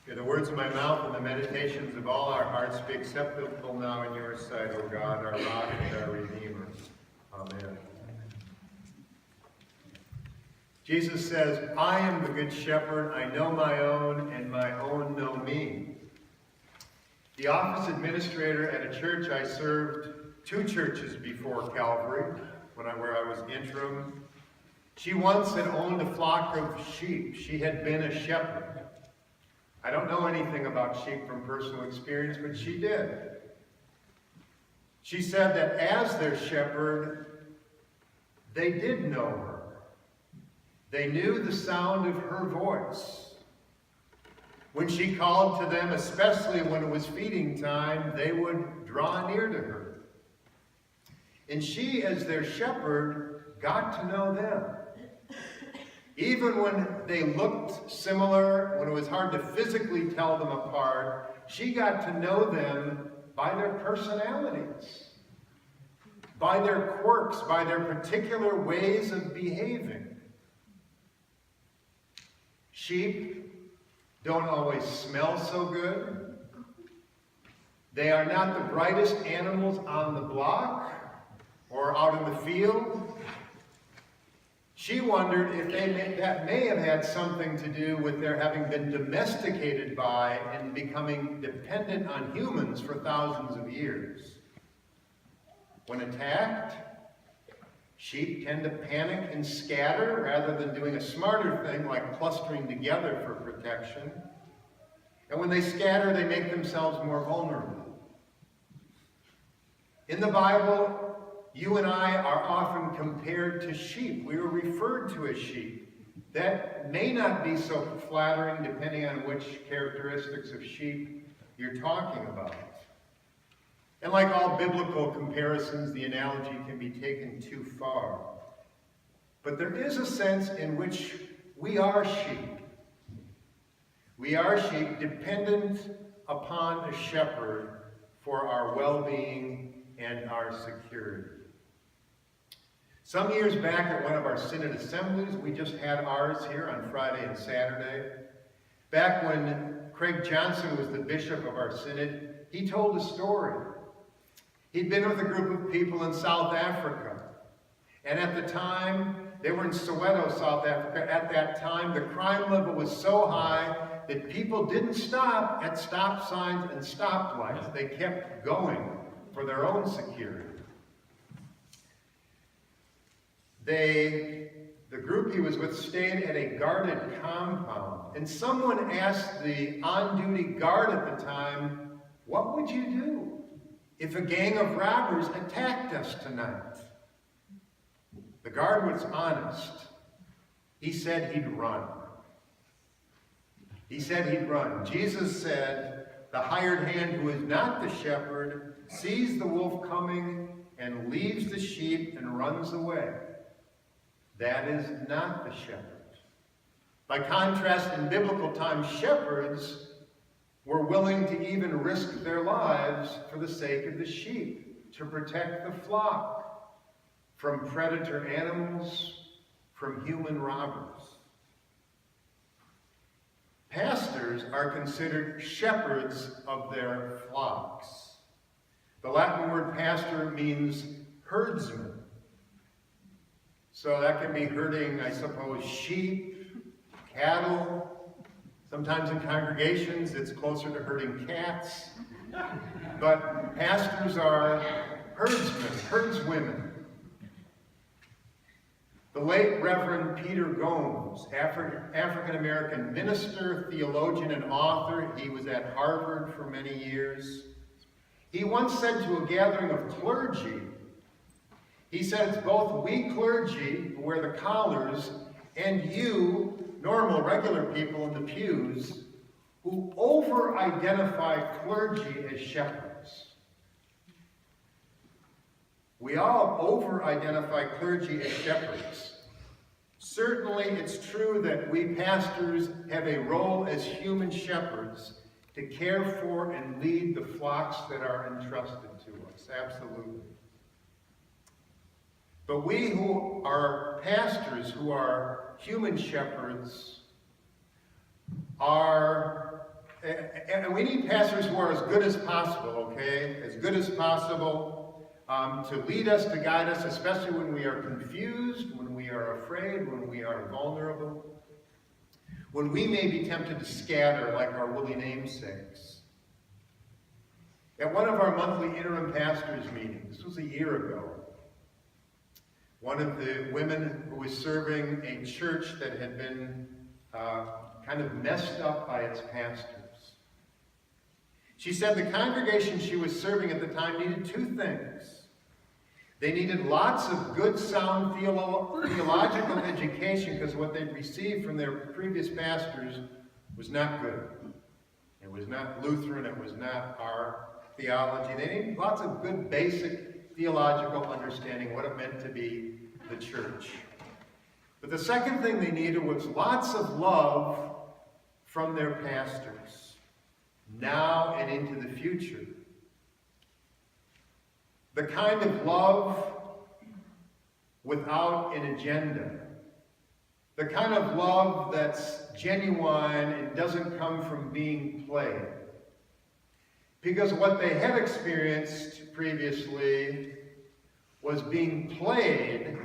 May the words of my mouth and the meditations of all our hearts be acceptable now in your sight, O God, our rock and our Redeemer. Amen. Jesus says, I am the good shepherd. I know my own, and my own know me. The office administrator at a church I served, 2 churches before Calvary, where I was interim, she once had owned a flock of sheep. She had been a shepherd. I don't know anything about sheep from personal experience, but she did. She said that as their shepherd, they did know her. They knew the sound of her voice. When she called to them, especially when it was feeding time, they would draw near to her. And she, as their shepherd, got to know them. Even when they looked similar, when it was hard to physically tell them apart, she got to know them by their personalities, by their quirks, by their particular ways of behaving. Sheep don't always smell so good. They are not the brightest animals on the block or out in the field. She wondered if that may have had something to do with their having been domesticated by and becoming dependent on humans for thousands of years. When attacked, sheep tend to panic and scatter rather than doing a smarter thing like clustering together for protection. And when they scatter, they make themselves more vulnerable. In the Bible, you and I are often compared to sheep. We are referred to as sheep. That may not be so flattering depending on which characteristics of sheep you're talking about. And like all biblical comparisons, the analogy can be taken too far. But there is a sense in which we are sheep. We are sheep dependent upon a shepherd for our well-being and our security. Some years back at one of our synod assemblies, we just had ours here on Friday and Saturday. Back when Craig Johnson was the bishop of our synod, he told a story. He'd been with a group of people in South Africa. And at the time, they were in Soweto, South Africa. At that time, the crime level was so high that people didn't stop at stop signs and stoplights. They kept going for their own security. The group he was with stayed at a guarded compound, and someone asked the on-duty guard at the time, "What would you do if a gang of robbers attacked us tonight?" The guard was honest. He said he'd run. He said he'd run. Jesus said, "The hired hand who is not the shepherd sees the wolf coming and leaves the sheep and runs away. That is not the shepherd." By contrast, in biblical times, shepherds were willing to even risk their lives for the sake of the sheep, to protect the flock from predator animals, from human robbers. Pastors are considered shepherds of their flocks. The Latin word pastor means herdsman. So that can be herding, I suppose, sheep, cattle. Sometimes in congregations, it's closer to herding cats. But pastors are herdsmen, herdswomen. The late Reverend Peter Gomes, African-American minister, theologian, and author, he was at Harvard for many years. He once said to a gathering of clergy, he said, "It's both we clergy who wear the collars and you, normal, regular people in the pews, who over-identify clergy as shepherds." We all over-identify clergy as shepherds. Certainly, it's true that we pastors have a role as human shepherds to care for and lead the flocks that are entrusted to us. Absolutely. But we who are pastors, who are human shepherds, are And we need pastors who are as good as possible, okay? As good as possible to lead us, to guide us, especially when we are confused, when we are afraid, when we are vulnerable, when we may be tempted to scatter like our woolly namesakes. At one of our monthly interim pastors meetings, this was a year ago, one of the women who was serving a church that had been kind of messed up by its pastors. She said the congregation she was serving at the time needed two things. They needed lots of good, sound theological education because what they'd received from their previous pastors was not good. It was not Lutheran, it was not our theology. They needed lots of good, basic theological understanding, what it meant to be the church. But the second thing they needed was lots of love from their pastors, now and into the future. The kind of love without an agenda. The kind of love that's genuine and doesn't come from being played. Because what they had experienced previously was being played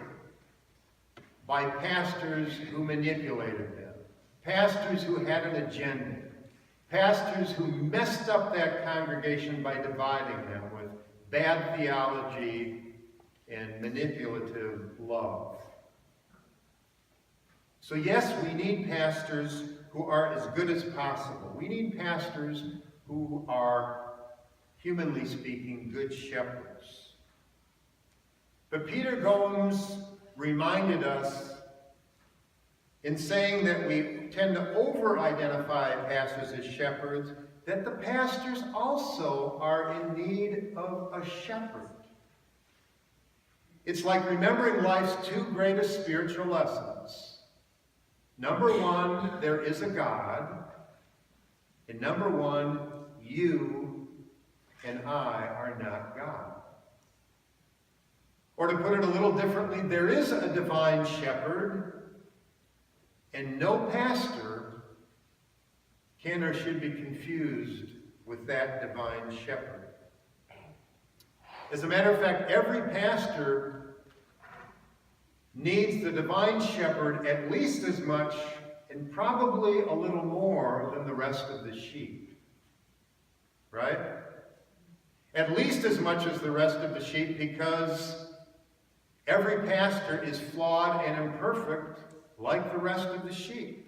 by pastors who manipulated them. Pastors who had an agenda. Pastors who messed up that congregation by dividing them with bad theology and manipulative love. So yes, we need pastors who are as good as possible. We need pastors who are, humanly speaking, good shepherds. But Peter Gomes reminded us in saying that we tend to over-identify pastors as shepherds, that the pastors also are in need of a shepherd. It's like remembering life's two greatest spiritual lessons. Number one, there is a God. And number one, you and I are not God. Or to put it a little differently, there is a divine shepherd, and no pastor can or should be confused with that divine shepherd. As a matter of fact, every pastor needs the divine shepherd at least as much, and probably a little more, than the rest of the sheep. Right? At least as much as the rest of the sheep, because every pastor is flawed and imperfect like the rest of the sheep.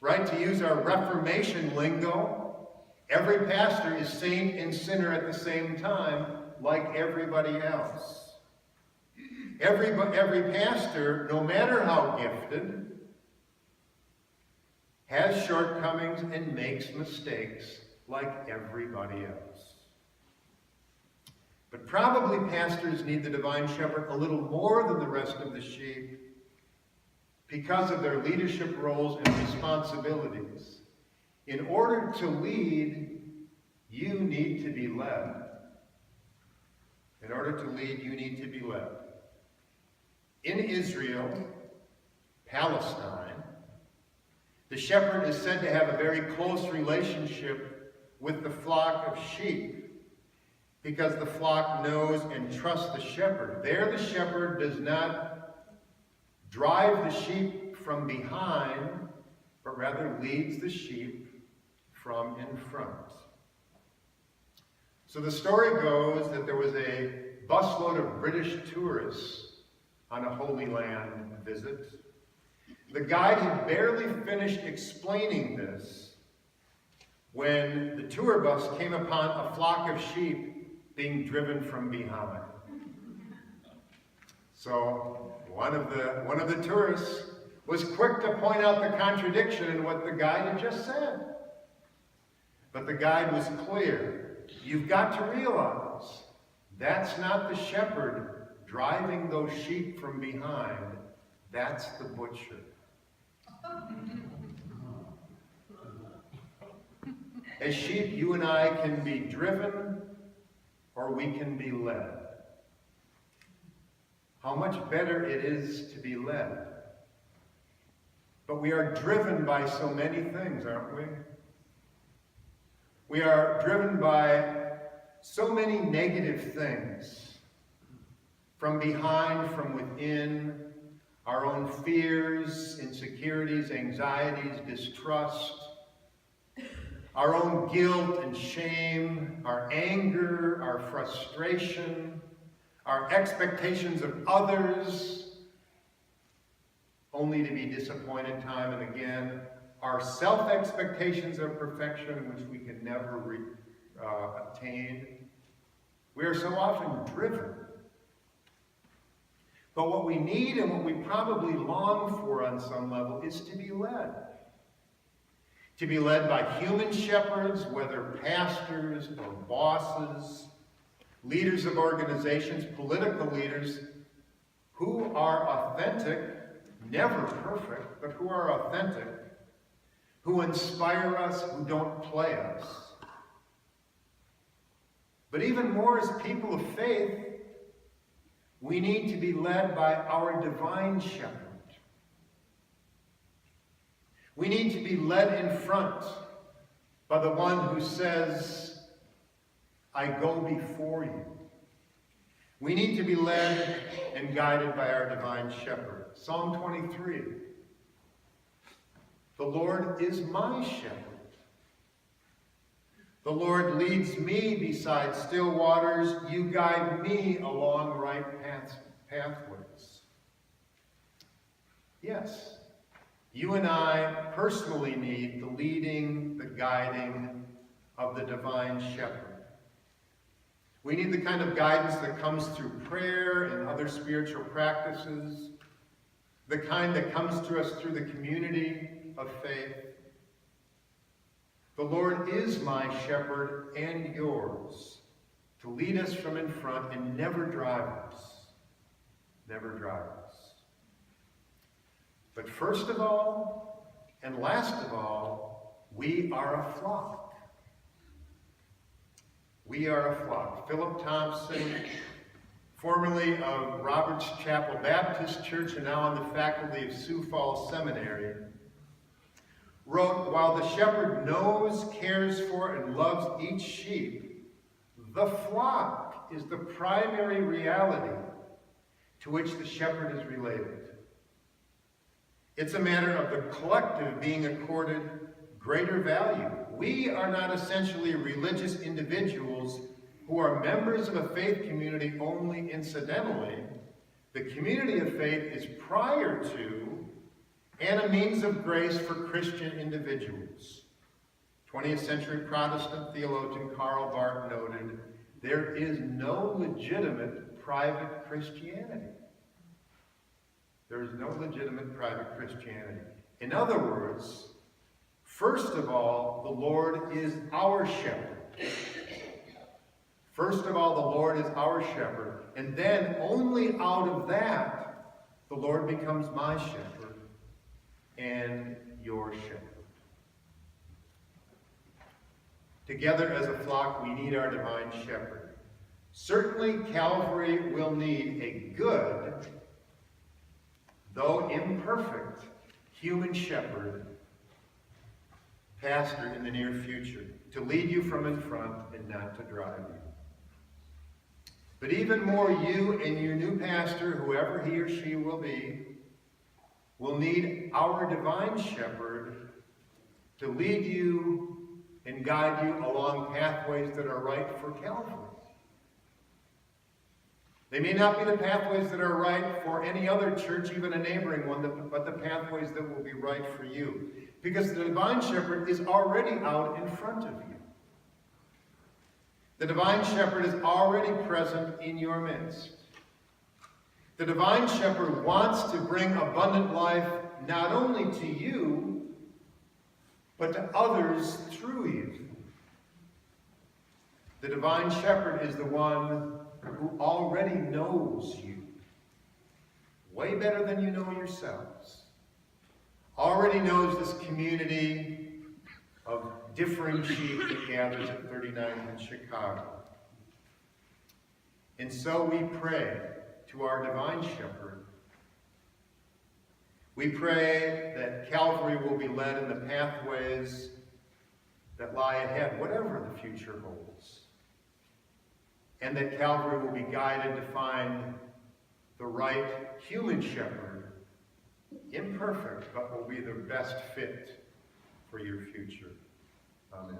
Right? To use our Reformation lingo, every pastor is saint and sinner at the same time, like everybody else. Every pastor, no matter how gifted, has shortcomings and makes mistakes like everybody else. But probably pastors need the divine shepherd a little more than the rest of the sheep because of their leadership roles and responsibilities. In order to lead, you need to be led. In order to lead, you need to be led. In Israel, Palestine, the shepherd is said to have a very close relationship with the flock of sheep because the flock knows and trusts the shepherd. There, the shepherd does not drive the sheep from behind, but rather leads the sheep from in front. So the story goes that there was a busload of British tourists on a Holy Land visit. The guide had barely finished explaining this when the tour bus came upon a flock of sheep being driven from behind. So one of the tourists was quick to point out the contradiction in what the guide had just said. But the guide was clear. You've got to realize that's not the shepherd driving those sheep from behind. That's the butcher. As sheep, you and I can be driven or we can be led. How much better it is to be led. But we are driven by so many things, aren't we? We are driven by so many negative things, from behind, from within, our own fears, insecurities, anxieties, distrust, our own guilt and shame, our anger, our frustration, our expectations of others, only to be disappointed time and again, our self-expectations of perfection, which we can never attain. We are so often driven. But what we need and what we probably long for on some level is to be led. To be led by human shepherds, whether pastors or bosses, leaders of organizations, political leaders, who are authentic, never perfect, but who are authentic, who inspire us, who don't play us. But even more as people of faith, we need to be led by our divine shepherd. We need to be led in front by the one who says, I go before you. We need to be led and guided by our divine shepherd. Psalm 23. The Lord is my shepherd. The Lord leads me beside still waters. You guide me along right pathways. Yes. You and I personally need the leading, the guiding of the divine shepherd. We need the kind of guidance that comes through prayer and other spiritual practices, the kind that comes to us through the community of faith. The Lord is my shepherd and yours, to lead us from in front and never drive us. Never drive us. But first of all, and last of all, we are a flock. We are a flock. Philip Thompson, formerly of Roberts Chapel Baptist Church and now on the faculty of Sioux Falls Seminary, wrote, while the shepherd knows, cares for, and loves each sheep, the flock is the primary reality to which the shepherd is related. It's a matter of the collective being accorded greater value. We are not essentially religious individuals who are members of a faith community only incidentally. The community of faith is prior to and a means of grace for Christian individuals. 20th century Protestant theologian Karl Barth noted, there is no legitimate private Christianity. There is no legitimate private Christianity. In other words, first of all, the Lord is our shepherd. First of all, the Lord is our shepherd. And then only out of that, the Lord becomes my shepherd and your shepherd. Together as a flock, we need our divine shepherd. Certainly, Calvary will need a good, though imperfect, human shepherd, pastor in the near future, to lead you from in front and not to drive you. But even more, you and your new pastor, whoever he or she will be, will need our divine shepherd to lead you and guide you along pathways that are right for Calvary. They may not be the pathways that are right for any other church, even a neighboring one, but the pathways that will be right for you. Because the divine shepherd is already out in front of you. The divine shepherd is already present in your midst. The divine shepherd wants to bring abundant life not only to you, but to others through you. The divine shepherd is the one who already knows you way better than you know yourselves. Already knows this community of differing sheep that gathers at 39th in Chicago. And so we pray to our divine shepherd. We pray that Calvary will be led in the pathways that lie ahead, whatever the future holds. And that Calvary will be guided to find the right human shepherd, imperfect, but will be the best fit for your future. Amen.